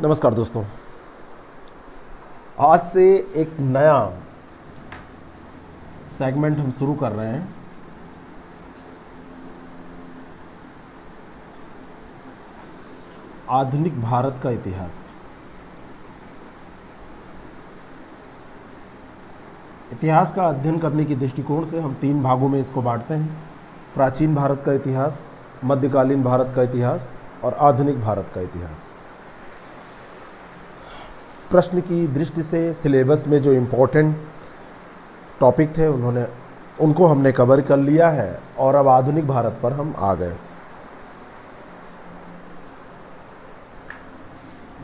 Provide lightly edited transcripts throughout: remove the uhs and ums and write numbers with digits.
नमस्कार दोस्तों, आज से एक नया सेगमेंट हम शुरू कर रहे हैं। आधुनिक भारत का इतिहास। इतिहास का अध्ययन करने की दृष्टिकोण से हम 3 भागों में इसको बांटते हैं: प्राचीन भारत का इतिहास, मध्यकालीन भारत का इतिहास और आधुनिक भारत का इतिहास। प्रश्न की दृष्टि से सिलेबस में जो इम्पोर्टेंट टॉपिक थे उनको हमने कवर कर लिया है और अब आधुनिक भारत पर हम आ गए।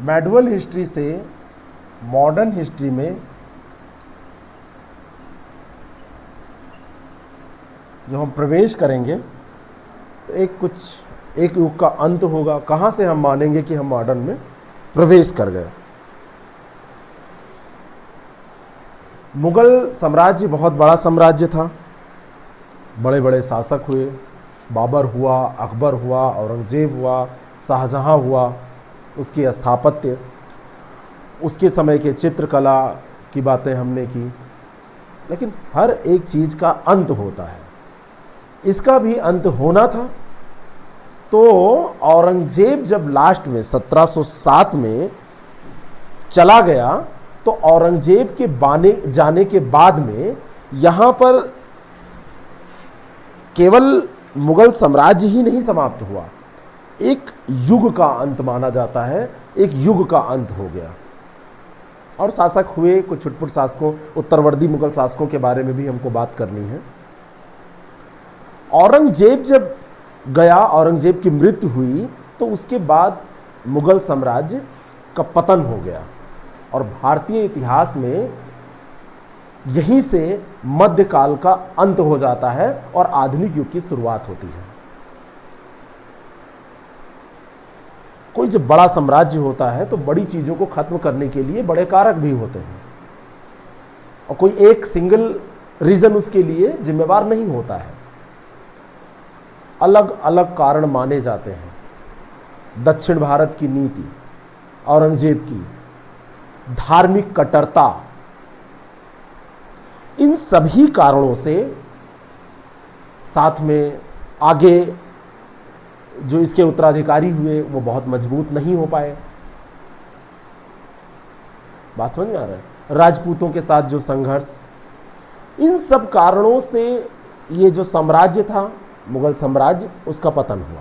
मेडीवल हिस्ट्री से मॉडर्न हिस्ट्री में जो हम प्रवेश करेंगे तो एक युग का अंत होगा। कहाँ से हम मानेंगे कि हम मॉडर्न में प्रवेश कर गए। मुगल साम्राज्य बहुत बड़ा साम्राज्य था, बड़े बड़े शासक हुए। बाबर हुआ, अकबर हुआ, औरंगजेब हुआ, शाहजहां हुआ। उसकी स्थापत्य, उसके समय के चित्रकला की बातें हमने की। लेकिन हर एक चीज़ का अंत होता है, इसका भी अंत होना था। तो औरंगजेब जब लास्ट में 1707 में चला गया तो औरंगजेब के जाने के बाद में यहाँ पर केवल मुगल साम्राज्य ही नहीं समाप्त हुआ, एक युग का अंत माना जाता है। एक युग का अंत हो गया और शासक हुए कुछ छुटपुट शासकों, उत्तरवर्ती मुगल शासकों के बारे में भी हमको बात करनी है। औरंगजेब जब गया, औरंगजेब की मृत्यु हुई तो उसके बाद मुगल साम्राज्य का पतन हो गया और भारतीय इतिहास में यहीं से मध्यकाल का अंत हो जाता है और आधुनिक युग की शुरुआत होती है। कोई जब बड़ा साम्राज्य होता है तो बड़ी चीजों को खत्म करने के लिए बड़े कारक भी होते हैं और कोई एक सिंगल रीजन उसके लिए जिम्मेवार नहीं होता है। अलग अलग कारण माने जाते हैं। दक्षिण भारत की नीति, औरंगजेब की धार्मिक कट्टरता, इन सभी कारणों से साथ में आगे जो इसके उत्तराधिकारी हुए वो बहुत मजबूत नहीं हो पाए। बात समझ में आ रहा है? राजपूतों के साथ जो संघर्ष, इन सब कारणों से ये जो साम्राज्य था मुगल साम्राज्य, उसका पतन हुआ।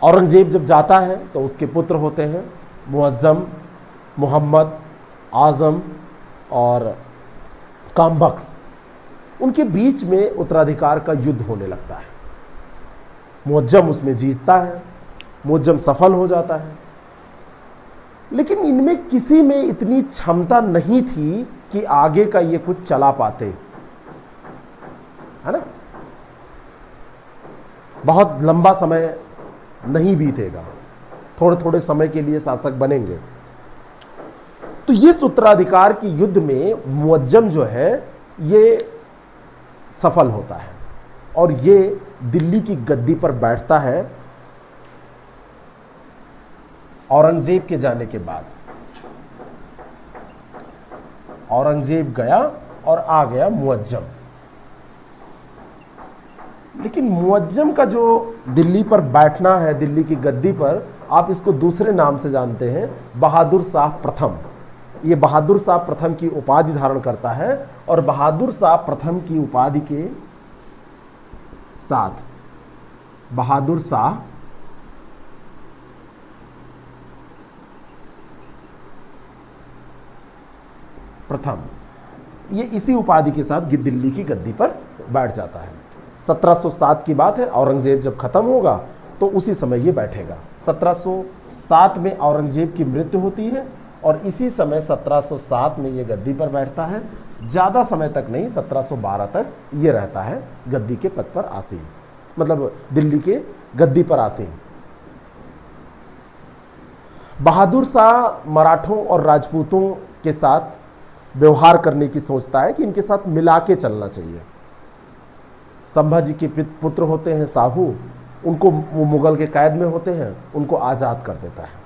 औरंगजेब जब जाता है तो उसके पुत्र होते हैं मुअज्जम, मोहम्मद, आजम और कामबख्श। उनके बीच में उत्तराधिकार का युद्ध होने लगता है। मुअज्जम उसमें जीतता है, मुअज्जम सफल हो जाता है। लेकिन इनमें किसी में इतनी क्षमता नहीं थी कि आगे का ये कुछ चला पाते, है ना। बहुत लंबा समय नहीं बीतेगा, थोड़े थोड़े समय के लिए शासक बनेंगे। तो इस उत्तराधिकार की युद्ध में मुअज्जम जो है ये सफल होता है और ये दिल्ली की गद्दी पर बैठता है औरंगजेब के जाने के बाद। औरंगजेब गया और आ गया मुअज्जम। लेकिन मुअज्जम का जो दिल्ली पर बैठना है, दिल्ली की गद्दी पर, आप इसको दूसरे नाम से जानते हैं, बहादुर शाह प्रथम। ये बहादुर शाह प्रथम की उपाधि धारण करता है और बहादुर शाह प्रथम की उपाधि के साथ बहादुर शाह प्रथम, ये इसी उपाधि के साथ दिल्ली की गद्दी पर बैठ जाता है। 1707 की बात है। औरंगजेब जब खत्म होगा तो उसी समय ये बैठेगा। 1707 में औरंगजेब की मृत्यु होती है और इसी समय 1707 में ये गद्दी पर बैठता है। ज़्यादा समय तक नहीं, 1712 तक ये रहता है गद्दी के पद पर आसीन, मतलब दिल्ली के गद्दी पर आसीन। बहादुर शाह मराठों और राजपूतों के साथ व्यवहार करने की सोचता है कि इनके साथ मिला के चलना चाहिए। संभाजी के पुत्र होते हैं साहू, उनको वो मुगल के कैद में होते हैं, उनको आज़ाद कर देता है।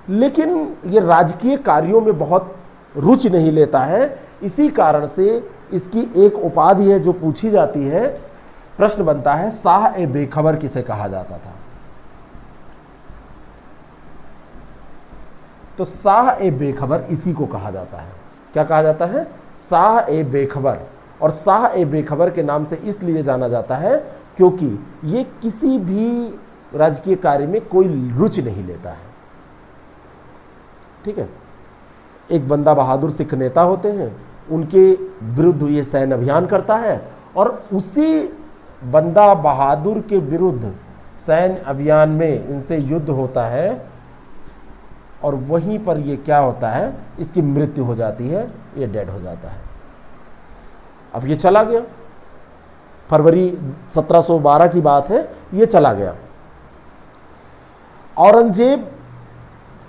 लेकिन ये राजकीय कार्यों में बहुत रुचि नहीं लेता है। इसी कारण से इसकी एक उपाधि है जो पूछी जाती है, प्रश्न बनता है, शाह ए बेखबर किसे कहा जाता था? तो शाह ए बेखबर इसी को कहा जाता है। क्या कहा जाता है? शाह ए बेखबर। और शाह ए बेखबर के नाम से इसलिए जाना जाता है क्योंकि ये किसी भी राजकीय कार्य में कोई रुचि नहीं लेता है। ठीक है, एक बंदा बहादुर सिख नेता होते हैं, उनके विरुद्ध ये सैन्य अभियान करता है और उसी बंदा बहादुर के विरुद्ध सैन्य अभियान में इनसे युद्ध होता है और वहीं पर ये क्या होता है, इसकी मृत्यु हो जाती है, ये डेड हो जाता है। अब ये चला गया, फरवरी 1712 की बात है, ये चला गया। औरंगजेब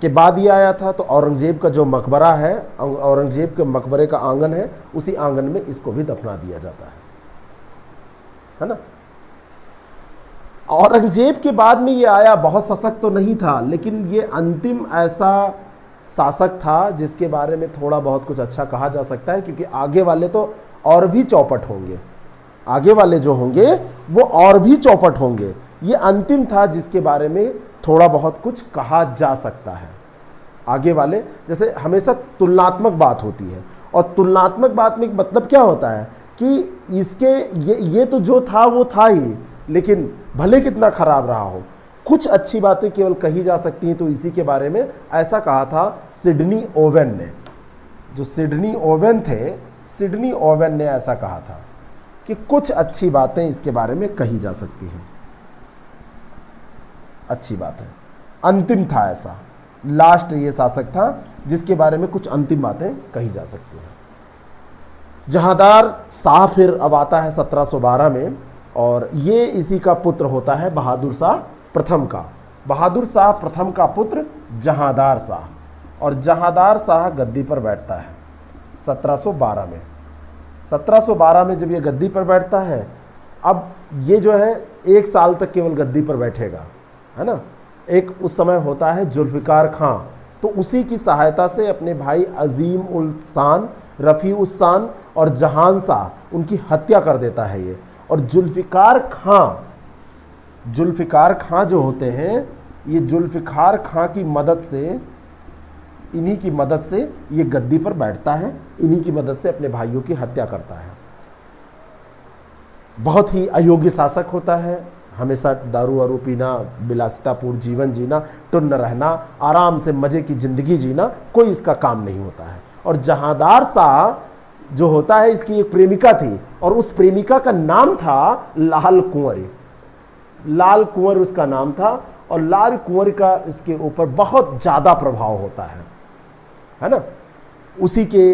के बाद ये आया था, तो औरंगजेब का जो मकबरा है, औरंगजेब के मकबरे का आंगन है, उसी आंगन में इसको भी दफना दिया जाता है ना। औरंगजेब के बाद में ये आया, बहुत सशक्त तो नहीं था, लेकिन ये अंतिम ऐसा शासक था जिसके बारे में थोड़ा बहुत कुछ अच्छा कहा जा सकता है, क्योंकि आगे वाले तो और भी चौपट होंगे, आगे वाले जो होंगे वो और भी चौपट होंगे। ये अंतिम था जिसके बारे में थोड़ा बहुत कुछ कहा जा सकता है। आगे वाले जैसे हमेशा तुलनात्मक बात होती है, और तुलनात्मक बात में मतलब क्या होता है कि इसके ये तो जो था वो था ही, लेकिन भले कितना खराब रहा हो, कुछ अच्छी बातें केवल कही जा सकती हैं। तो इसी के बारे में ऐसा कहा था सिडनी ओवेन ने। जो सिडनी ओवेन थे, सिडनी ओवेन ने ऐसा कहा था कि कुछ अच्छी बातें इसके बारे में कही जा सकती हैं। अच्छी बात है, अंतिम था ऐसा, लास्ट ये शासक था जिसके बारे में कुछ अंतिम बातें कही जा सकती हैं। जहांदार शाह फिर अब आता है 1712 में, और ये इसी का पुत्र होता है बहादुर शाह प्रथम का। बहादुर शाह प्रथम का पुत्र जहांदार शाह, और जहांदार शाह गद्दी पर बैठता है 1712 में। 1712 में जब ये गद्दी पर बैठता है, अब ये जो है 1 साल तक केवल गद्दी पर बैठेगा, है ना। एक उस समय होता है जुल्फिकार खां, तो उसी की सहायता से अपने भाई अजीम उल शान, रफ़ी उस शान और जहान शाह, उनकी हत्या कर देता है ये। और जुल्फिकार खां जो होते हैं, ये जुल्फिकार खां की मदद से, इन्हीं की मदद से ये गद्दी पर बैठता है, इन्हीं की मदद से अपने भाइयों की हत्या करता है। बहुत ही अयोग्य शासक होता है, हमेशा दारू वारू पीना, विलासितापूर्ण जीवन जीना, टुन्न रहना, आराम से मजे की जिंदगी जीना, कोई इसका काम नहीं होता है। और जहांदार शाह जो होता है, इसकी एक प्रेमिका थी, और उस प्रेमिका का नाम था लाल कुंवर। लाल कुंवर उसका नाम था, और लाल कुंवर का इसके ऊपर बहुत ज्यादा प्रभाव होता है ना। उसी के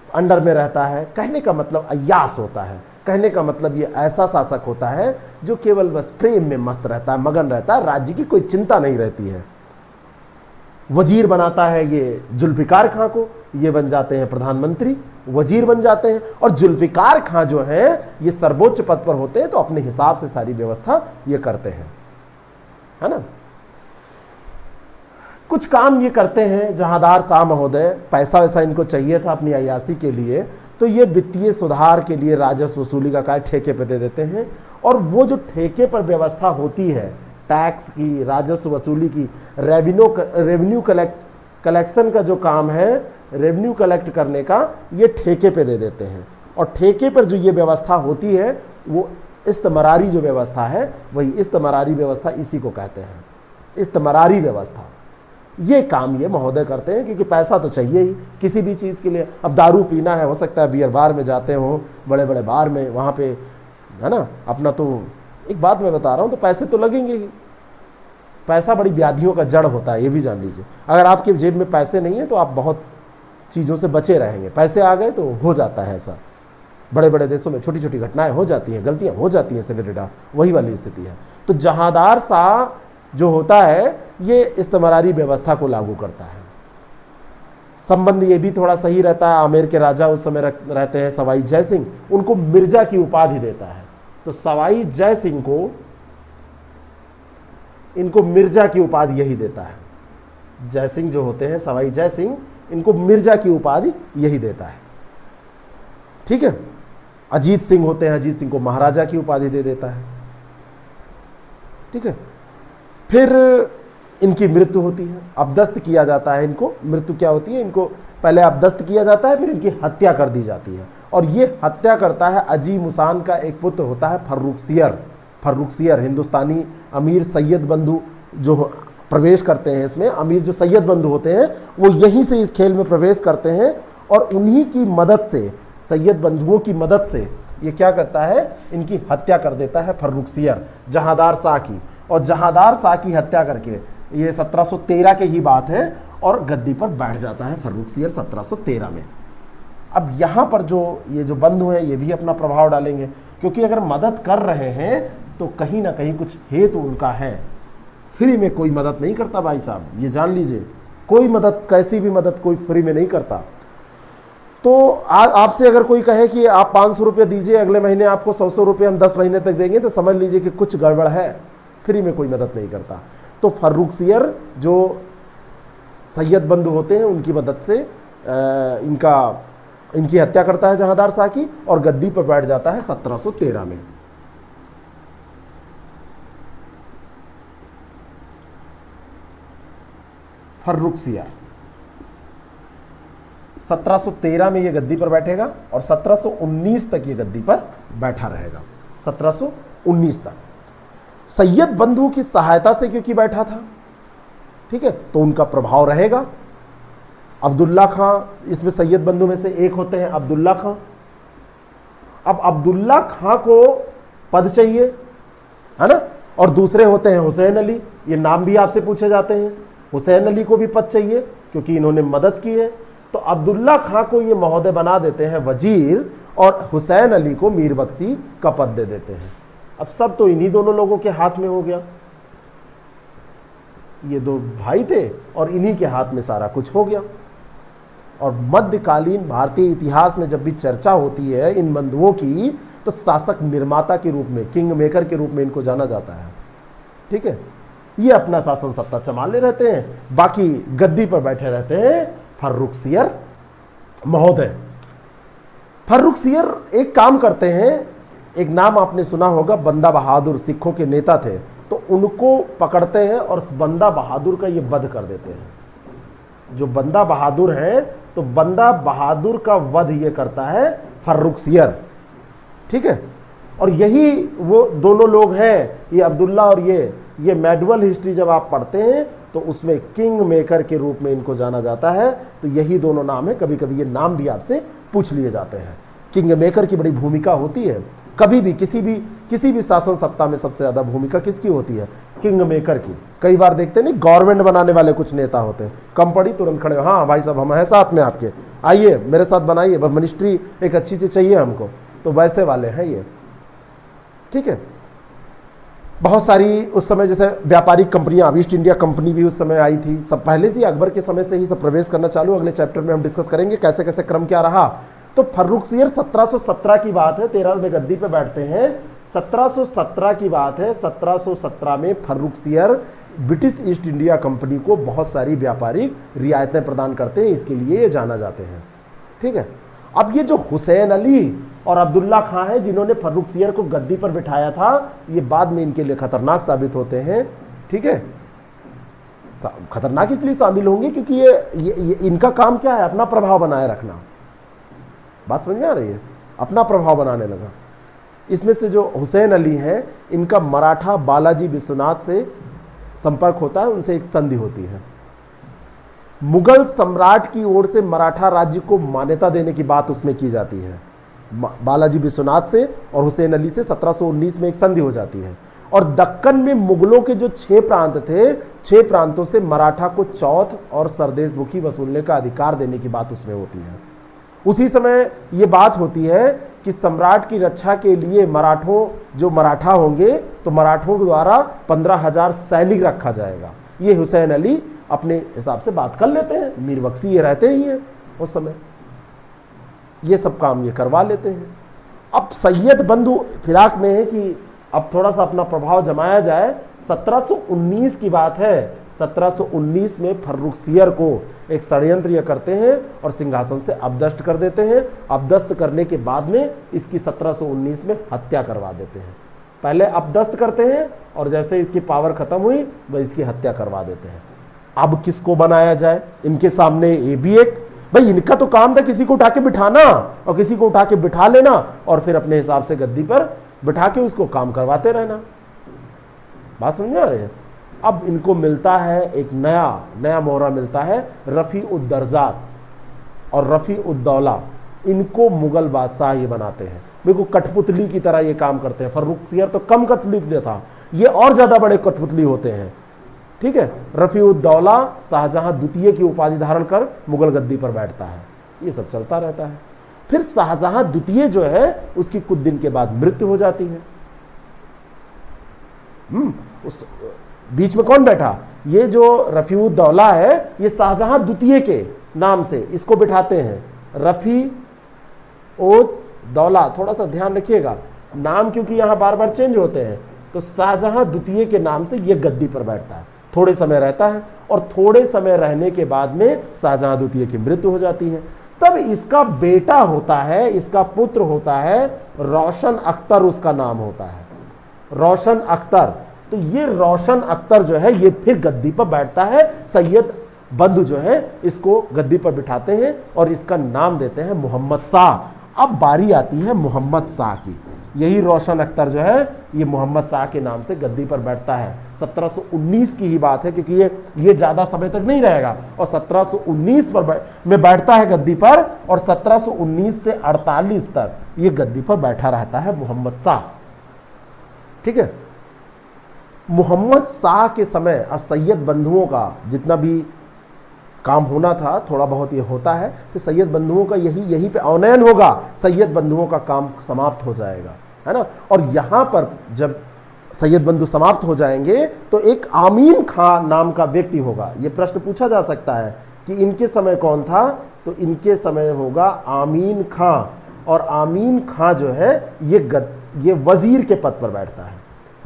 अंडर में रहता है। कहने का मतलब अय्यास होता है, कहने का मतलब ये ऐसा शासक होता है जो केवल बस प्रेम में मस्त रहता है, मगन रहता है, राज्य की कोई चिंता नहीं रहती है। वजीर बनाता है ये जुल्फिकार खां को, ये बन जाते हैं प्रधानमंत्री, वजीर बन जाते हैं। और जुल्फिकार खां जो है ये सर्वोच्च पद पर होते हैं, तो अपने हिसाब से सारी व्यवस्था ये करते हैं, है ना। कुछ काम ये करते हैं जहांदार शाह महोदय, पैसा वैसा इनको चाहिए था अपनी अय्यासी के लिए, तो ये वित्तीय सुधार के लिए राजस्व वसूली का कार्य ठेके पे दे देते हैं। और वो जो ठेके पर व्यवस्था होती है, टैक्स की, राजस्व वसूली की, रेवेन्यू कलेक्शन का जो काम है, रेवेन्यू कलेक्ट करने का, ये ठेके पे दे देते हैं। और ठेके पर जो ये व्यवस्था होती है, वो इस्तमरारी जो व्यवस्था है, वही इस्तमरारी व्यवस्था इसी को कहते हैं, इस्तमरारी व्यवस्था। ये काम ये महोदय करते हैं, क्योंकि पैसा तो चाहिए ही किसी भी चीज़ के लिए। अब दारू पीना है, हो सकता है बियर बार में जाते हो, बड़े बड़े बार में, वहाँ पे, है ना, अपना तो एक बात मैं बता रहा हूँ, तो पैसे तो लगेंगे ही। पैसा बड़ी व्याधियों का जड़ होता है, ये भी जान लीजिए। अगर आपके जेब में पैसे नहीं है तो आप बहुत चीज़ों से बचे रहेंगे। पैसे आ गए तो हो जाता है ऐसा। बड़े बड़े देशों में छोटी छोटी घटनाएं हो जाती हैं, गलतियां हो जाती हैं, सेनेटेडा, वही वाली स्थिति है। तो जहांदार शाह जो होता है, ये इस्तमरारी व्यवस्था को लागू करता है। संबंध ये भी थोड़ा सही रहता है। आमेर के राजा उस समय रहते हैं सवाई जय सिंह, उनको मिर्जा की उपाधि देता है। तो सवाई जय सिंह को, इनको मिर्जा की उपाधि यही देता है। जय सिंह जो होते हैं, सवाई जय सिंह, इनको मिर्जा की उपाधि यही देता है। ठीक है। अजीत सिंह होते हैं, अजीत सिंह को महाराजा की उपाधि दे देता है। ठीक है। फिर इनकी मृत्यु होती है, अपदस्थ किया जाता है इनको। मृत्यु क्या होती है, इनको पहले अपदस्थ किया जाता है, फिर इनकी हत्या कर दी जाती है। और ये हत्या करता है अजी मुसान का एक पुत्र होता है फर्रुखसियर। फर्रुखसियर हिंदुस्तानी अमीर सैयद बंधु जो प्रवेश करते हैं इसमें, अमीर जो सैयद बंधु होते हैं वो यहीं से इस खेल में प्रवेश करते हैं, और उन्हीं की मदद से, सैयद बंधुओं की मदद से ये क्या करता है, इनकी हत्या कर देता है फर्रुखसियर जहांदार शाह की। और जहांदार शाह की हत्या करके, ये 1713 की ही बात है, और गद्दी पर बैठ जाता है फर्रुखसियर 1713 में। अब यहाँ पर जो ये जो बंधु हैं ये भी अपना प्रभाव डालेंगे, क्योंकि अगर मदद कर रहे हैं तो कहीं ना कहीं कुछ हेतु उनका है। फ्री में कोई मदद नहीं करता भाई साहब, ये जान लीजिए। कोई मदद, कैसी भी मदद कोई फ्री में नहीं करता। तो आपसे अगर कोई कहे कि आप 500 रुपये दीजिए, अगले महीने आपको 100 रुपये हम 10 महीने तक देंगे, तो समझ लीजिए कि कुछ गड़बड़ है। फ्री में कोई मदद नहीं करता। तो फर्रुखसियर जो सैयद बंधु होते हैं उनकी मदद से इनकी हत्या करता है जहांदार शाह की, और गद्दी पर बैठ जाता है 1713 में। फर्रुखसियर 1713 में ये गद्दी पर बैठेगा, और 1719 तक ये गद्दी पर बैठा रहेगा। 1719 तक सैयद बंधु की सहायता से क्योंकि बैठा था, ठीक है, तो उनका प्रभाव रहेगा। अब्दुल्ला खां इसमें सैयद बंधु में से एक होते हैं, अब्दुल्ला खां। अब अब्दुल्ला खां को पद चाहिए, है ना, और दूसरे होते हैं हुसैन अली। ये नाम भी आपसे पूछे जाते हैं। हुसैन अली को भी पद चाहिए क्योंकि इन्होंने मदद की है। तो अब्दुल्ला खां को ये महोदय बना देते हैं वजीर, और हुसैन अली को मीर बख्शी का पद दे देते हैं। अब सब तो इन्हीं दोनों लोगों के हाथ में हो गया। ये दो भाई थे और इन्हीं के हाथ में सारा कुछ हो गया। और मध्यकालीन भारतीय इतिहास में जब भी चर्चा होती है इन बंधुओं की, तो शासक निर्माता के रूप में, किंग मेकर के रूप में इनको जाना जाता है। ठीक है। ये अपना शासन सत्ता संभाले रहते हैं, बाकी गद्दी पर बैठे रहते हैं फर्रुखसियर महोदय। फर्रुखसियर एक काम करते हैं, एक नाम आपने सुना होगा, बंदा बहादुर, सिखों के नेता थे। तो उनको पकड़ते हैं और बंदा बहादुर का ये वध कर देते हैं। जो बंदा बहादुर है, तो बंदा बहादुर का वध ये करता है फर्रुखसियर। ठीक है। और यही वो दोनों लोग हैं, ये अब्दुल्ला और ये मेडुअल हिस्ट्री जब आप पढ़ते हैं तो उसमें किंग मेकर के रूप में इनको जाना जाता है। तो यही दोनों नाम है। कभी कभी ये नाम भी आपसे पूछ लिए जाते हैं। किंग मेकर की बड़ी भूमिका होती है। कभी भी किसी भी शासन सत्ता में सबसे ज्यादा भूमिका किसकी होती है? किंग मेकर की। कई बार देखते नहीं, गवर्नमेंट बनाने वाले कुछ नेता होते हैं, कम पड़ी तुरंत खड़े, हाँ भाई साहब हम हैं साथ में आपके, आइए मेरे साथ बनाइए, बस मिनिस्ट्री एक अच्छी सी चाहिए हमको। तो वैसे वाले हैं ये। ठीक है। बहुत सारी उस समय जैसे व्यापारिक कंपनियां, ईस्ट इंडिया कंपनी भी उस समय आई थी। सब पहले से अकबर के समय से ही सब प्रवेश करना चालू। अगले चैप्टर में हम डिस्कस करेंगे कैसे कैसे क्रम क्या रहा। तो फर्रुखसियर 1717 की बात है, 13 में गद्दी पे बैठते हैं। 1717 की बात है। 1717 में Farrukhsiyar British east India company को बहुत सारी व्यापारिक रियायतें प्रदान करते हैं। इसके लिए ये जाना जाते हैं। ठीक है। अब ये जो हुसैन अली और अब्दुल्ला खां है जिन्होंने फर्रुखसियर को गद्दी पर बिठाया था, ये बाद में इनके लिए खतरनाक साबित होते हैं। ठीक है। खतरनाक इसलिए शामिल होंगे क्योंकि ये इनका काम क्या है? अपना प्रभाव बनाए रखना। बात समझ में आ रही है? अपना प्रभाव बनाने लगा। इसमें से जो हुसैन अली हैं, इनका मराठा बालाजी विश्वनाथ से संपर्क होता है, उनसे एक संधि होती है। मुगल सम्राट की ओर से मराठा राज्य को मान्यता देने की बात उसमें की जाती है। बालाजी विश्वनाथ से और हुसैन अली से 1719 में एक संधि हो जाती है। और दक्कन में मुगलों के जो 6 प्रांत थे, 6 प्रांतों से मराठा को चौथ और सरदेशमुखी वसूलने का अधिकार देने की बात उसमें होती है। उसी समय ये बात होती है कि सम्राट की रक्षा के लिए मराठा होंगे तो मराठों द्वारा 15,000 सैनिक रखा जाएगा। ये हुसैन अली अपने हिसाब से बात कर लेते हैं। मीर बख्शी ये रहते ही हैं उस समय, ये सब काम ये करवा लेते हैं। अब सैयद बंधु फिराक में है कि अब थोड़ा सा अपना प्रभाव जमाया जाए। 1719 की बात है। 1719 में फर्रुखसियर को एक षड्यंत्र ये करते हैं और सिंहासन से अपदस्थ कर देते हैं। अपदस्थ करने के बाद में इसकी 1719 में हत्या करवा देते हैं। पहले अपदस्थ करते हैं और जैसे इसकी पावर खत्म हुई वह इसकी हत्या करवा देते हैं। अब किसको बनाया जाए? इनके सामने ये भी एक, भाई इनका तो काम था किसी को उठा के बिठाना और किसी को उठा के बिठा लेना और फिर अपने हिसाब से गद्दी पर बिठा के उसको काम करवाते रहना। बात समझ में आ रही है? अब इनको मिलता है एक नया मोहरा मिलता है, रफ़ी उद दर्जात और रफ़ी उद दौला। इनको मुगल बादशाह ये बनाते हैं, बिल्कुल कठपुतली की तरह ये काम करते हैं। फर्रुखसियर तो कम कठपुतली था, ये और ज्यादा बड़े कठपुतली होते हैं। ठीक है, रफ़ी उद दौला शाहजहां द्वितीय की उपाधि धारण कर मुगल गद्दी पर बैठता है। ये सब चलता रहता है। फिर शाहजहां द्वितीय जो है उसकी कुछ दिन के बाद मृत्यु हो जाती है। उस बीच में कौन बैठा? ये जो रफ़ी उद दौला है ये शाहजहां द्वितीय के नाम से इसको बिठाते हैं, रफ़ी उद दौला। थोड़ा सा ध्यान रखिएगा नाम, क्योंकि यहां बार बार चेंज होते हैं। तो शाहजहां द्वितीय के नाम से ये गद्दी पर बैठता है, थोड़े समय रहता है और थोड़े समय रहने के बाद में शाहजहां द्वितीय की मृत्यु हो जाती है। तब इसका बेटा होता है, इसका पुत्र होता है रोशन अख्तर, उसका नाम होता है रोशन अख्तर। तो ये रोशन अख्तर जो है ये फिर गद्दी पर बैठता है। सैयद बंधु जो है इसको गद्दी पर बिठाते हैं और इसका नाम देते हैं मोहम्मद शाह। अब बारी आती है मोहम्मद शाह की। यही रोशन अख्तर जो है ये मोहम्मद शाह के नाम से गद्दी पर बैठता है। 1719 की ही बात है, क्योंकि ये ज्यादा समय तक नहीं रहेगा और 1719 में बैठता है गद्दी पर और 1719 से 48 तक ये गद्दी पर बैठा रहता है मोहम्मद शाह। ठीक है, मोहम्मद शाह के समय अब सैयद बंधुओं का जितना भी काम होना था थोड़ा बहुत ये होता है कि सैयद बंधुओं का यहीं पे अवनयन होगा, सैयद बंधुओं का काम समाप्त हो जाएगा, है ना। और यहाँ पर जब सैयद बंधु समाप्त हो जाएंगे तो एक आमीन खां नाम का व्यक्ति होगा। ये प्रश्न पूछा जा सकता है कि इनके समय कौन था, तो इनके समय होगा आमीन खां। और आमीन खां जो है ये वजीर के पद पर बैठता है।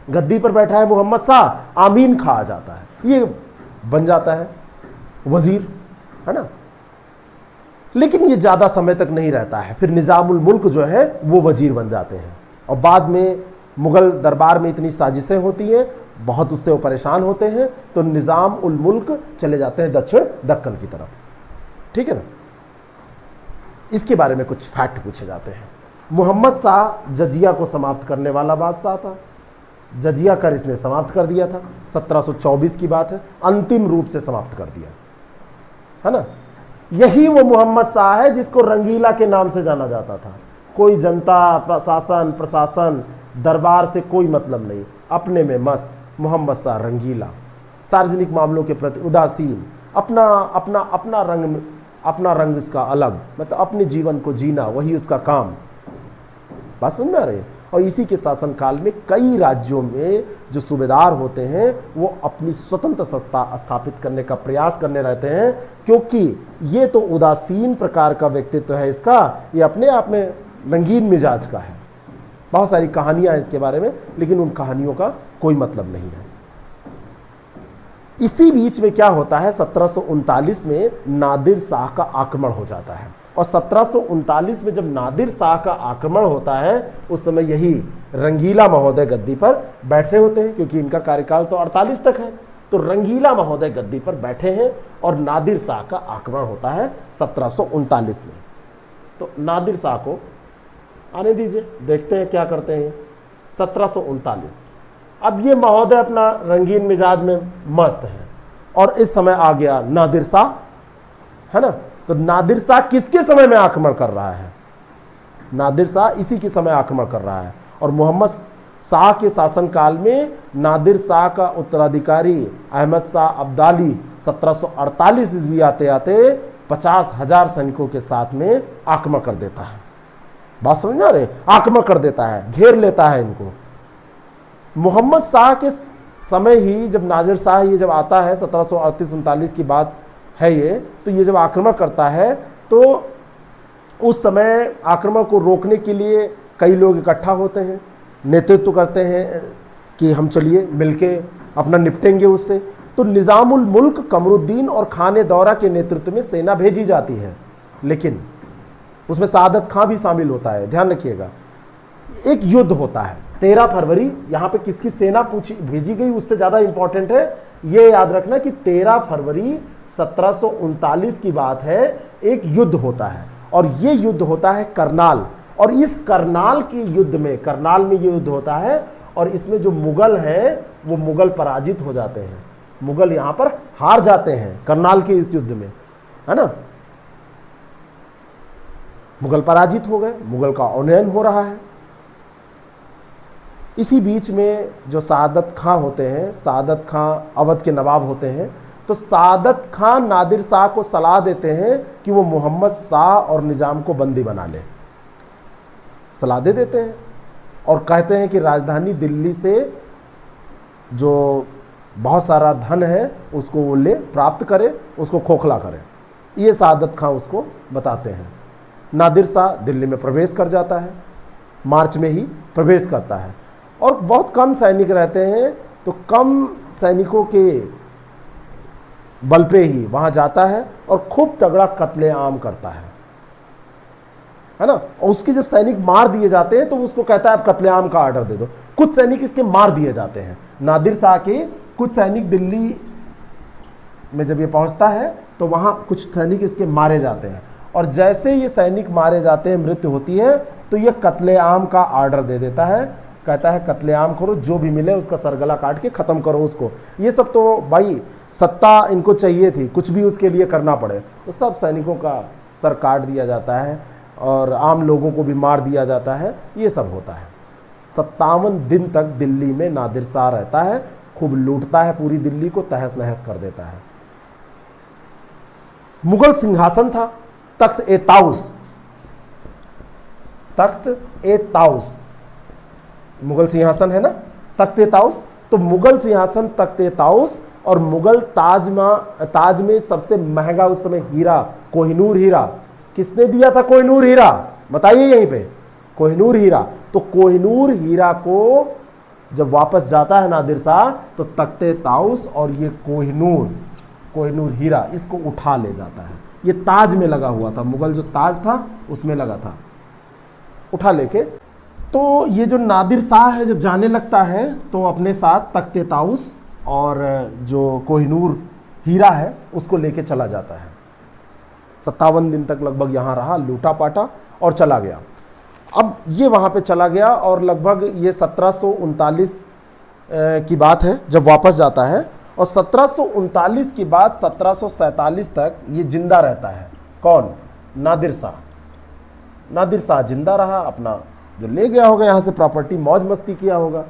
गद्दी पर बैठा है मोहम्मद शाह, आमीन खां आ जाता है, ये बन जाता है वजीर, है ना। लेकिन ये ज्यादा समय तक नहीं रहता है, फिर निजामुल मुल्क जो है वो वजीर बन जाते हैं। और बाद में मुगल दरबार में इतनी साजिशें होती हैं, बहुत उससे वो परेशान होते हैं, तो निजाम उल मुल्क चले जाते हैं दक्कन की तरफ। ठीक है ना। इसके बारे में कुछ फैक्ट पूछे जाते हैं। मोहम्मद शाह जजिया को समाप्त करने वाला बादशाह था। जजिया कर इसने समाप्त कर दिया था, 1724 की बात है, अंतिम रूप से समाप्त कर दिया, है ना। यही वो मोहम्मद शाह है जिसको रंगीला के नाम से जाना जाता था। कोई जनता, प्रशासन, दरबार से कोई मतलब नहीं, अपने में मस्त मोहम्मद शाह रंगीला, सार्वजनिक मामलों के प्रति उदासीन, अपना रंग इसका अलग, मतलब अपने जीवन को जीना वही उसका काम। बात समझ में आ रही है। और इसी के शासनकाल में कई राज्यों में जो सूबेदार होते हैं वो अपनी स्वतंत्र सत्ता स्थापित करने का प्रयास करने रहते हैं, क्योंकि ये तो उदासीन प्रकार का व्यक्तित्व है इसका, ये अपने आप में रंगीन मिजाज का है। बहुत सारी कहानियां हैं इसके बारे में, लेकिन उन कहानियों का कोई मतलब नहीं है। इसी बीच में क्या होता है, 1739 में नादिर शाह का आक्रमण हो जाता है। और 1739 में जब नादिर शाह का आक्रमण होता है उस समय यही रंगीला महोदय गद्दी पर बैठे होते हैं, क्योंकि इनका कार्यकाल तो 48 तक है। तो रंगीला महोदय गद्दी पर बैठे हैं और नादिर शाह का आक्रमण होता है 1739 में। तो नादिर शाह को आने दीजिए, देखते हैं क्या करते हैं। 1739 अब ये महोदय अपना रंगीन मिजाज में मस्त है और इस समय आ गया नादिर शाह, है ना। तो नादिर शाह किसके समय में आक्रमण कर रहा है? नादिर शाह इसी के समय आक्रमण कर रहा है। और मोहम्मद शाह के शासनकाल में नादिर शाह का उत्तराधिकारी अहमद शाह अब्दाली 1748 ईस्वी आते आते 50,000 सैनिकों के साथ में आक्रमण कर देता है। बात समझ में आ रही? आक्रमण कर देता है, घेर लेता है इनको। मोहम्मद शाह के समय ही जब नादिर शाह ये जब आता है, 1738-39 की बात है ये, तो ये जब आक्रमण करता है तो उस समय आक्रमण को रोकने के लिए कई लोग इकट्ठा होते हैं, नेतृत्व करते हैं कि हम चलिए मिलके अपना निपटेंगे उससे। तो निज़ामुल मुल्क कमरुद्दीन और खान दौरा के नेतृत्व में सेना भेजी जाती है, लेकिन उसमें सादत खां भी शामिल होता है। ध्यान रखिएगा, एक युद्ध होता है 13 फरवरी। यहां पे किसकी सेना भेजी गई उससे ज्यादा इंपॉर्टेंट है ये याद रखना कि 13 फरवरी 1739 की बात है। एक युद्ध होता है और ये युद्ध होता है करनाल, और इस करनाल के युद्ध में, करनाल में ये युद्ध होता है और इसमें जो मुगल हैं वो मुगल पराजित हो जाते हैं, मुगल यहां पर हार जाते हैं करनाल के इस युद्ध में, है ना। मुगल पराजित हो गए, मुगल का उन्नयन हो रहा है। इसी बीच में जो सादत खां होते हैं, सादत खां अवध के नवाब होते हैं, तो सादत खां नादिर शाह को सलाह देते हैं कि वो मोहम्मद शाह और निजाम को बंदी बना ले, सलाह दे देते हैं और कहते हैं कि राजधानी दिल्ली से जो बहुत सारा धन है उसको वो ले प्राप्त करे, उसको खोखला करे। ये सादत खां उसको बताते हैं। नादिर शाह दिल्ली में प्रवेश कर जाता है, मार्च में ही प्रवेश करता है और बहुत कम सैनिक रहते हैं, तो कम सैनिकों के बल पे ही वहां जाता है और खूब तगड़ा कत्लेआम करता है ना। और उसके जब सैनिक मार दिए जाते हैं तो उसको कहता है आप कत्लेआम का ऑर्डर दे दो। कुछ सैनिक इसके मार दिए जाते हैं, नादिर शाह के कुछ सैनिक दिल्ली में जब ये पहुंचता है तो वहां कुछ सैनिक इसके मारे जाते हैं, और जैसे ये सैनिक मारे जाते हैं, मृत्यु होती है, तो ये कत्लेआम का ऑर्डर दे देता है, कहता है कत्लेआम करो, जो भी मिले उसका सरगला काट के खत्म करो उसको। ये सब तो भाई सत्ता इनको चाहिए थी, कुछ भी उसके लिए करना पड़े, तो सब सैनिकों का सर काट दिया जाता है और आम लोगों को भी मार दिया जाता है। ये सब होता है। 57 दिन तक दिल्ली में नादिर शाह रहता है, खूब लूटता है, पूरी दिल्ली को तहस नहस कर देता है। मुगल सिंहासन था तख्त ए ताउस, तख्त ए ताउस मुगल सिंहासन है ना, तख्त ए ताउस। तो मुगल सिंहासन तख्त ए ताउस और मुगल ताज में सबसे महंगा उस समय हीरा, कोहिनूर हीरा। किसने दिया था कोहिनूर हीरा, बताइए यहीं पे, कोहिनूर हीरा। तो कोहिनूर हीरा को जब वापस जाता है नादिर शाह, तो तख्त ए ताउस और ये कोहिनूर हीरा इसको उठा ले जाता है। ये ताज में लगा हुआ था, मुगल जो ताज था उसमें लगा था, उठा लेके। तो ये जो नादिर शाह है जब जाने लगता है तो अपने साथ तख्त ए ताउस और जो कोहिनूर हीरा है उसको लेके चला जाता है। 57 दिन तक लगभग यहाँ रहा, लूटा पाटा और चला गया। अब ये वहाँ पे चला गया और लगभग ये 1739 की बात है जब वापस जाता है, और 1739 के बाद 1747 तक ये जिंदा रहता है। कौन? नादिर शाह। नादिर शाह जिंदा रहा, अपना जो ले गया होगा यहाँ से प्रॉपर्टी, मौज मस्ती किया होगा।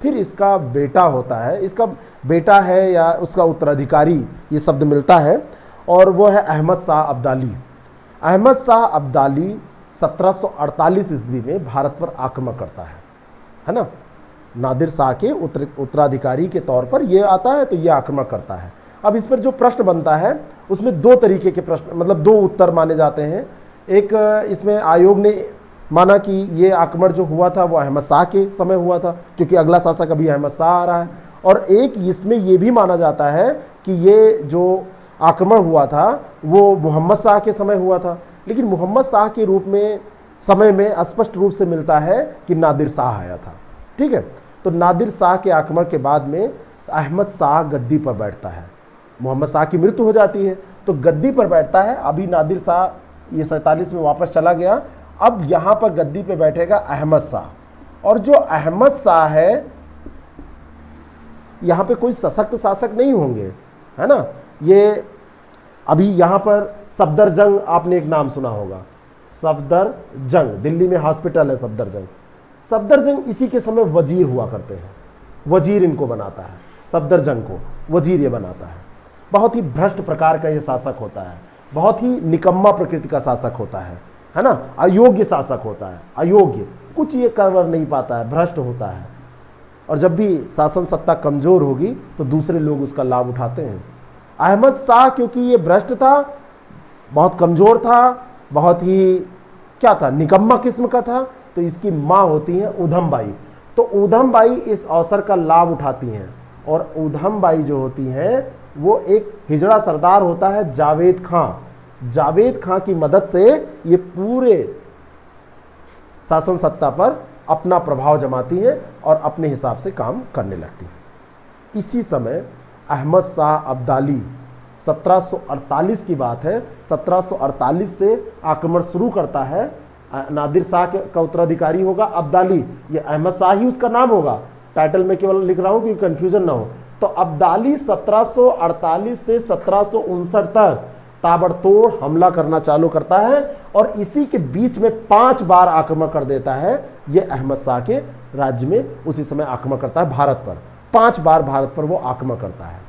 फिर इसका बेटा होता है, इसका बेटा है या उसका उत्तराधिकारी, ये शब्द मिलता है, और वो है अहमद शाह अब्दाली। अहमद शाह अब्दाली 1748 ईस्वी में भारत पर आक्रमण करता है ना। नादिर शाह के उत्तराधिकारी के तौर पर ये आता है, तो ये आक्रमण करता है। अब इस पर जो प्रश्न बनता है उसमें दो तरीके के प्रश्न, मतलब दो उत्तर माने जाते हैं। एक इसमें आयोग ने माना कि ये आक्रमण जो हुआ था वो अहमद शाह के समय हुआ था, क्योंकि अगला शासक अभी अहमद शाह आ रहा है। और एक इसमें ये भी माना जाता है कि ये जो आक्रमण हुआ था वो मोहम्मद शाह के समय हुआ था, लेकिन मोहम्मद शाह के रूप में समय में स्पष्ट रूप से मिलता है कि नादिर शाह आया था। ठीक है, तो नादिर शाह के आक्रमण के बाद में अहमद शाह गद्दी पर बैठता है। मोहम्मद शाह की मृत्यु हो जाती है तो गद्दी पर बैठता है। अभी नादिर शाह ये 47 में वापस चला गया, अब यहाँ पर गद्दी पे बैठेगा अहमद शाह। और जो अहमद शाह है, यहाँ पे कोई सशक्त शासक नहीं होंगे, है ना। ये अभी यहाँ पर सफदरजंग, आपने एक नाम सुना होगा, सफदरजंग, दिल्ली में हॉस्पिटल है सफदरजंग। सफदरजंग इसी के समय वजीर हुआ करते हैं, वजीर इनको बनाता है, सफदरजंग को वजीर ये बनाता है। बहुत ही भ्रष्ट प्रकार का ये शासक होता है, बहुत ही निकम्मा प्रकृति का शासक होता है ना। अयोग्य शासक होता है, अयोग्य, कुछ ये कर नहीं पाता है, भ्रष्ट होता है। और जब भी शासन सत्ता कमजोर होगी तो दूसरे लोग उसका लाभ उठाते हैं। अहमद शाह क्योंकि ये भ्रष्ट था, बहुत कमजोर था, बहुत ही क्या था, निकम्मा किस्म का था, तो इसकी माँ होती है ऊधम बाई। तो ऊधम बाई इस अवसर का लाभ उठाती हैं और ऊधम बाई जो होती हैं वो एक हिजड़ा सरदार होता है जावेद खां। जावेद खां की मदद से ये पूरे शासन सत्ता पर अपना प्रभाव जमाती हैं और अपने हिसाब से काम करने लगती हैं। इसी समय अहमद शाह अब्दाली 1748 की बात है, 1748 से आक्रमण शुरू करता है। नादिर शाह का उत्तराधिकारी होगा अब्दाली, ये अहमद शाह ही उसका नाम होगा, टाइटल में केवल लिख रहा हूं कि कंफ्यूजन ना हो। तो अब्दाली 1748 से 1759 तक ताबड़तोड़ हमला करना चालू करता है और इसी के बीच में 5 बार आक्रमण कर देता है। यह अहमद शाह के राज्य में उसी समय आक्रमण करता है भारत पर, 5 बार भारत पर वो आक्रमण करता है।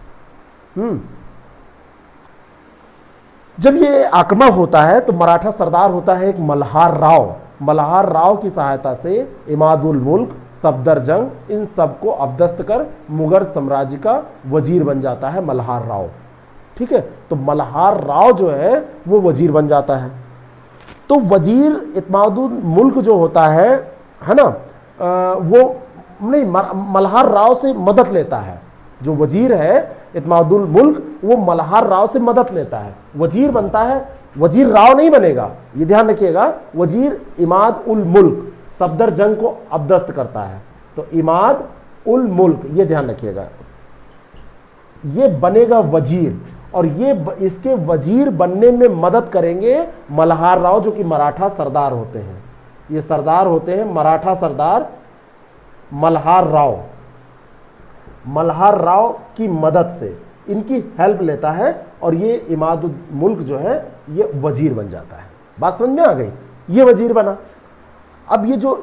जब ये आक्रमण होता है तो मराठा सरदार होता है एक मल्हार राव। मल्हार राव की सहायता से इमाद उल मुल्क, सफदरजंग, इन सबको अबदस्त कर मुगल साम्राज्य का वजीर बन जाता है मल्हार राव। ठीक है, तो मल्हार राव जो है वो वजीर बन जाता है। तो वजीर इत्मादुल मुल्क जो होता है ना, वो नहीं मल्हार राव से मदद लेता है। जो वजीर है इत्मादुल मुल्क वो मल्हार राव से मदद लेता है, वजीर बनता है। वजीर राव नहीं बनेगा, ये ध्यान रखिएगा। वजीर इमाद उल मुल्क सफदरजंग को अबदस्त करता है, तो इमाद उल मुल्क ये ध्यान रखिएगा, ये बनेगा वजीर। और ये इसके वजीर बनने में मदद करेंगे मल्हार राव जो कि मराठा सरदार होते हैं। ये सरदार होते हैं मराठा सरदार मल्हार राव। मल्हार राव की मदद से इनकी हेल्प लेता है और ये इमाद उल मुल्क जो है ये वजीर बन जाता है। बात समझ में आ गई, ये वजीर बना। अब ये जो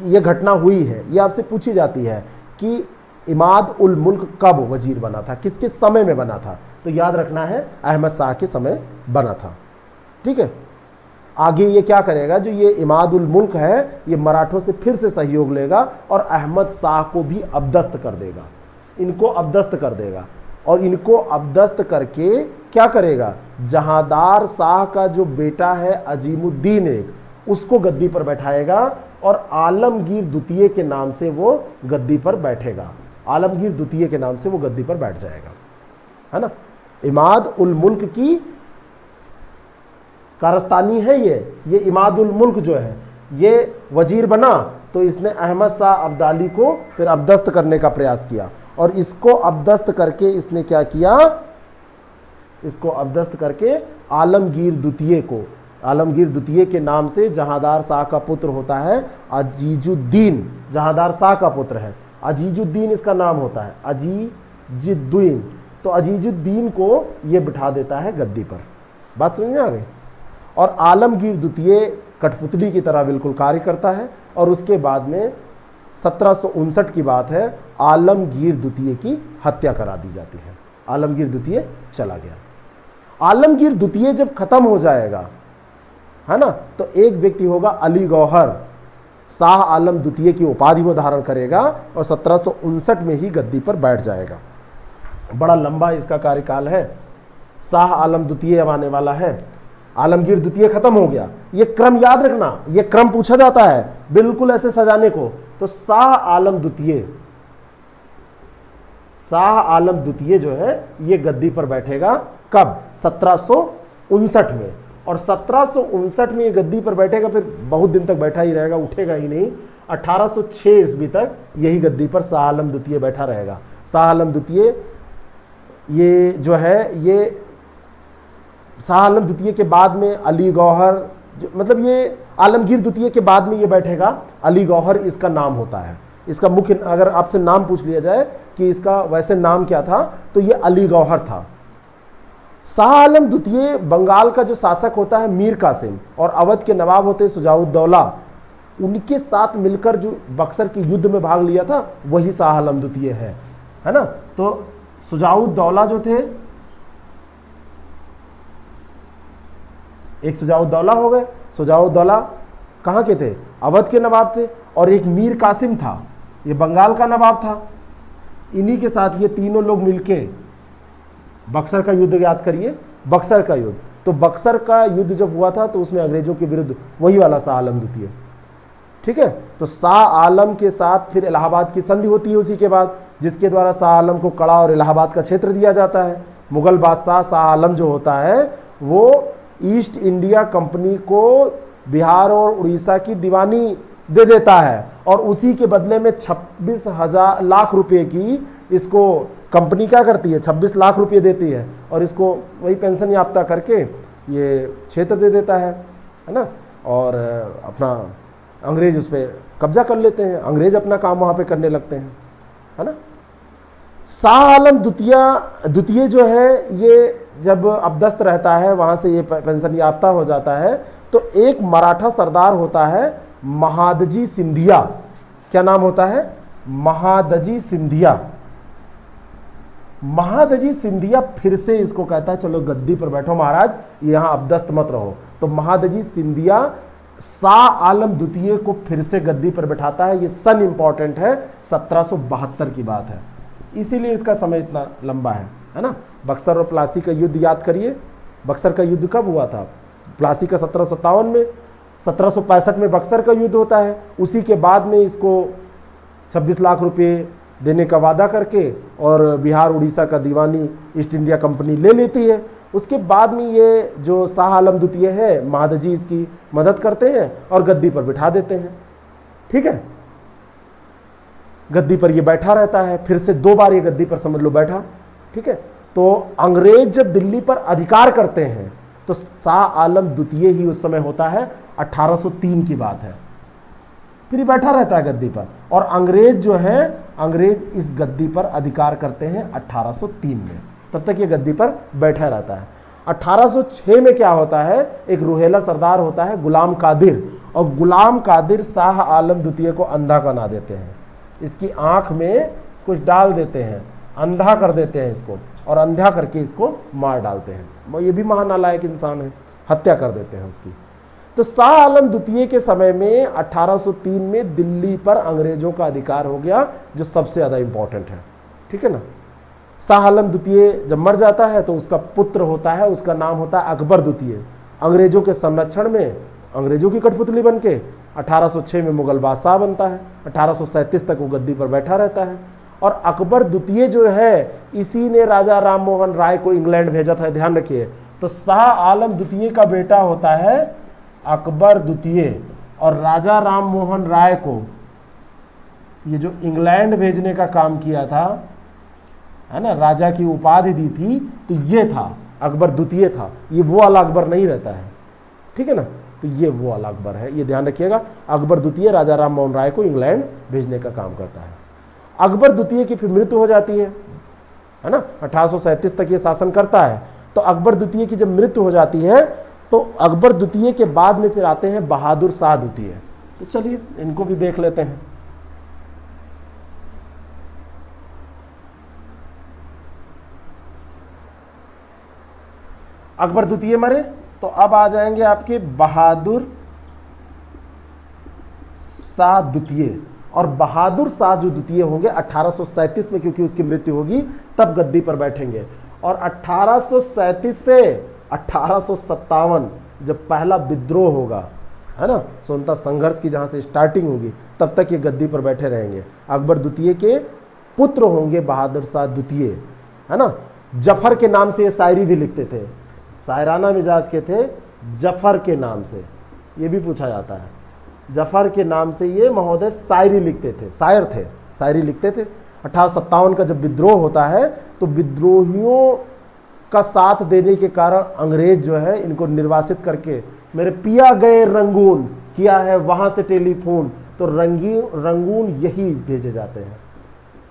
ये घटना हुई है ये आपसे पूछी जाती है कि इमाद उल मुल्क कब वजीर बना था, किसके समय में बना था, तो याद रखना है अहमद शाह के समय बना था। ठीक है, आगे ये क्या करेगा, जो ये इमाद उल मुल्क है ये मराठों से फिर से सहयोग लेगा और अहमद शाह को भी अबदस्त कर देगा, इनको अबदस्त कर देगा। और इनको अबदस्त करके क्या करेगा, जहांदार शाह का जो बेटा है अजीमुद्दीन एक, उसको गद्दी पर बैठाएगा और आलमगीर द्वितीय के नाम से वो गद्दी पर बैठेगा। आलमगीर द्वितीय के नाम से वो गद्दी पर बैठ जाएगा, है ना। इमाद उल मुल्क की कारस्तानी है ये इमाद उल मुल्क जो है ये वजीर बना, तो इसने अहमद शाह अब्दाली को फिर अबदस्त करने का प्रयास किया और इसको अबदस्त करके इसने क्या किया, इसको अबदस्त करके आलमगीर द्वितीय को, आलमगीर द्वितीय के नाम से जहांदार शाह का पुत्र होता है अजीजुद्दीन, जहांदार शाह का पुत्र है अजीजुद्दीन इसका नाम होता है, अजीजुद्दीन। तो अजीजुद्दीन को ये बिठा देता है गद्दी पर। बात समझ में आ गई। और आलमगीर द्वितीय कठपुतली की तरह बिल्कुल कार्य करता है और उसके बाद में 1759 की बात है, आलमगीर द्वितीय की हत्या करा दी जाती है। आलमगीर द्वितीय चला गया। आलमगीर द्वितीय जब खत्म हो जाएगा, है ना, तो एक व्यक्ति होगा अली गौहर, शाह आलम द्वितीय की उपाधि वो धारण करेगा और 1759 में ही गद्दी पर बैठ जाएगा। बड़ा लंबा इसका कार्यकाल है। शाह आलम द्वितीय अब आने वाला है, आलमगीर द्वितीय खत्म हो गया। ये क्रम याद रखना, ये क्रम पूछा जाता है बिल्कुल ऐसे सजाने को। तो शाह आलम द्वितीय, शाह आलम द्वितीय जो है ये गद्दी पर बैठेगा कब, 1759 में। और 1759 में ये गद्दी पर बैठेगा, फिर बहुत दिन तक बैठा ही रहेगा, उठेगा ही नहीं। 1806 ईस्वी तक यही गद्दी पर शाह आलम द्वितीय बैठा रहेगा। शाह आलम द्वितीय ये जो है, ये शाह आलम द्वितीय के बाद में अली गौहर, मतलब ये आलमगीर द्वितीय के बाद में ये बैठेगा, अली गौहर इसका नाम होता है। इसका मुख्य, अगर आपसे नाम पूछ लिया जाए कि इसका वैसे नाम क्या था, तो ये अली गौहर था। शाह आलम द्वितीय बंगाल का जो शासक होता है मीर कासिम और अवध के नवाब होते हैं सुजाउद्दौला, उनके साथ मिलकर जो बक्सर के युद्ध में भाग लिया था वही शाह आलम द्वितीय है ना। तो सुजाउद्दौला जो थे, एक सुजाउद्दौला हो गए, सुजाउद्दौला कहाँ के थे, अवध के नवाब थे। और एक मीर कासिम था, ये बंगाल का नवाब था। इन्हीं के साथ ये तीनों लोग मिलके बक्सर का युद्ध याद करिए, बक्सर का युद्ध। तो बक्सर का युद्ध जब हुआ था तो उसमें अंग्रेजों के विरुद्ध वही वाला शाह आलम द्वितीय, ठीक है। तो शाह आलम के साथ फिर इलाहाबाद की संधि होती है उसी के बाद, जिसके द्वारा शाह आलम को कड़ा और इलाहाबाद का क्षेत्र दिया जाता है। मुगल बादशाह शाह आलम जो होता है वो ईस्ट इंडिया कंपनी को बिहार और उड़ीसा की दीवानी दे देता है और उसी के बदले में 26 लाख रुपए की इसको कंपनी क्या करती है, 26 लाख रुपए देती है और इसको वही पेंशन याफ्ता करके ये क्षेत्र दे देता है ना। और अपना अंग्रेज उस पर कब्जा कर लेते हैं, अंग्रेज अपना काम वहाँ पे करने लगते हैं, है ना। शाह आलम द्वितीय जो है ये जब अपदस्थ रहता है, वहाँ से ये पेंशन याफ्ता हो जाता है, तो एक मराठा सरदार होता है महादजी सिंधिया। क्या नाम होता है? महादजी सिंधिया। महादजी सिंधिया फिर से इसको कहता है चलो गद्दी पर बैठो महाराज, यहाँ अपदस्थ मत रहो। तो महादजी सिंधिया शाह आलम द्वितीय को फिर से गद्दी पर बैठाता है। ये सन इंपॉर्टेंट है, 1772 की बात है, इसीलिए इसका समय इतना लंबा है ना। बक्सर और प्लासी का युद्ध याद करिए। बक्सर का युद्ध कब हुआ था? प्लासी का 1757 में, 1765 में बक्सर का युद्ध होता है। उसी के बाद में इसको 26 लाख रुपए देने का वादा करके और बिहार उड़ीसा का दीवानी ईस्ट इंडिया कंपनी ले लेती है। उसके बाद में ये जो शाह आलम द्वितीय है, महादजी इसकी मदद करते हैं और गद्दी पर बिठा देते हैं। ठीक है, गद्दी पर ये बैठा रहता है, फिर से 2 बार ये गद्दी पर समझ लो बैठा। ठीक है, तो अंग्रेज जब दिल्ली पर अधिकार करते हैं तो शाह आलम द्वितीय ही उस समय होता है, 1803 की बात है। फिर ये बैठा रहता है गद्दी पर और अंग्रेज जो है, अंग्रेज इस गद्दी पर अधिकार करते हैं 1803 में। तब तक ये गद्दी पर बैठा रहता है। 1806 में क्या होता है, एक रुहेला सरदार होता है गुलाम कादिर, और गुलाम कादिर शाह आलम द्वितीय को अंधा बना देते हैं। इसकी आंख में कुछ डाल देते हैं, अंधा कर देते हैं इसको, और अंधा करके इसको मार डालते हैं। ये भी महानालायक इंसान है, हत्या कर देते हैं उसकी। तो शाह आलम द्वितीय के समय में 1803 में दिल्ली पर अंग्रेजों का अधिकार हो गया, जो सबसे ज़्यादा इंपॉर्टेंट है। ठीक है ना। शाह आलम द्वितीय जब मर जाता है तो उसका पुत्र होता है, उसका नाम होता है अकबर द्वितीय। अंग्रेजों के संरक्षण में अंग्रेजों की कठपुतली बन के 1806 में मुगल बादशाह बनता है। 1837 तक वो गद्दी पर बैठा रहता है। और अकबर द्वितीय जो है, इसी ने राजा राम मोहन राय को इंग्लैंड भेजा था, ध्यान रखिए। तो शाह आलम द्वितीय का बेटा होता है अकबर द्वितीय, और राजा राम मोहन राय को ये जो इंग्लैंड भेजने का काम किया था, है ना, राजा की उपाधि दी थी, तो ये था अकबर द्वितीय था। ये वो वाला अकबर नहीं रहता है, ठीक है ना। तो ये वो वाला अकबर है, ये ध्यान रखिएगा। अकबर द्वितीय राजा राम मोहन राय को इंग्लैंड भेजने का काम करता है। अकबर द्वितीय की फिर मृत्यु हो जाती है ना। 1837 तक ये शासन करता है। तो अकबर द्वितीय की जब मृत्यु हो जाती है तो अकबर द्वितीय के बाद में फिर आते हैं बहादुर शाह द्वितीय। तो चलिए इनको भी देख लेते हैं। अकबर द्वितीय मरे तो अब आ जाएंगे आपके बहादुर शाह द्वितीय। और बहादुर शाह जो द्वितीय होंगे 1837 में, क्योंकि उसकी मृत्यु होगी, तब गद्दी पर बैठेंगे। और 1837 से 1857 जब पहला विद्रोह होगा, है ना, स्वतंत्रता संघर्ष की जहां से स्टार्टिंग होगी, तब तक ये गद्दी पर बैठे रहेंगे। अकबर द्वितीय के पुत्र होंगे बहादुर शाह द्वितीय, है ना। जफर के नाम से ये शायरी भी लिखते थे, शायराना मिजाज के थे, जफर के नाम से। ये भी पूछा जाता है, जफर के नाम से ये महोदय शायरी लिखते थे, शायर थे, शायरी लिखते थे। 1857 का जब विद्रोह होता है तो विद्रोहियों का साथ देने के कारण अंग्रेज जो है इनको निर्वासित करके, मेरे पिया गए रंगून, किया है वहां से टेलीफोन, तो रंगून यही भेजे जाते हैं।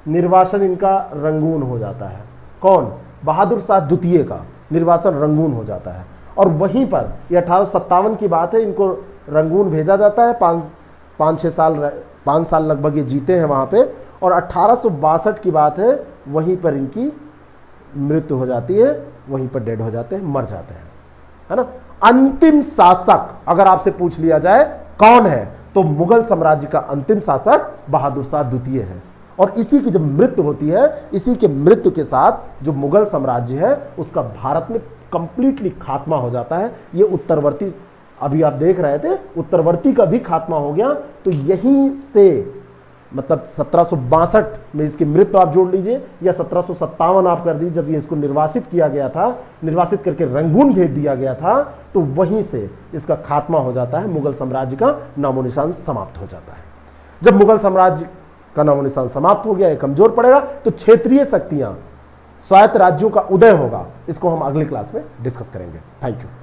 निर्वासन इनका रंगून हो जाता है। कौन? बहादुर शाह द्वितीय का निर्वासन रंगून हो जाता है। और वहीं पर ये 1857 की बात है, इनको रंगून भेजा जाता है। 5 साल लगभग ये जीते हैं वहाँ पे। और 1862 की बात है, वहीं पर इनकी मृत्यु हो जाती है, वहीं पर डेड हो जाते हैं, मर जाते हैं, है ना। अंतिम शासक अगर आपसे पूछ लिया जाए कौन है, तो मुगल साम्राज्य का अंतिम शासक बहादुर शाह द्वितीय है। और इसी की जब मृत्यु होती है, इसी के मृत्यु के साथ जो मुगल साम्राज्य है उसका भारत में कंप्लीटली खात्मा हो जाता है। ये उत्तरवर्ती अभी आप देख रहे थे उत्तरवर्ती का भी खात्मा हो गया। तो यहीं से मतलब 1762 में इसकी मृत्यु आप जोड़ लीजिए, या 1757 आप कर दीजिए, जब ये इसको निर्वासित किया गया था, निर्वासित करके रंगून भेज दिया गया था, तो वहीं से इसका खात्मा हो जाता है, मुगल साम्राज्य का नामो निशान समाप्त हो जाता है। जब मुगल साम्राज्य का नामो निशान समाप्त हो गया, ये कमजोर पड़ेगा, तो क्षेत्रीय शक्तियां, स्वायत्त राज्यों का उदय होगा। इसको हम अगली क्लास में डिस्कस करेंगे। Thank you.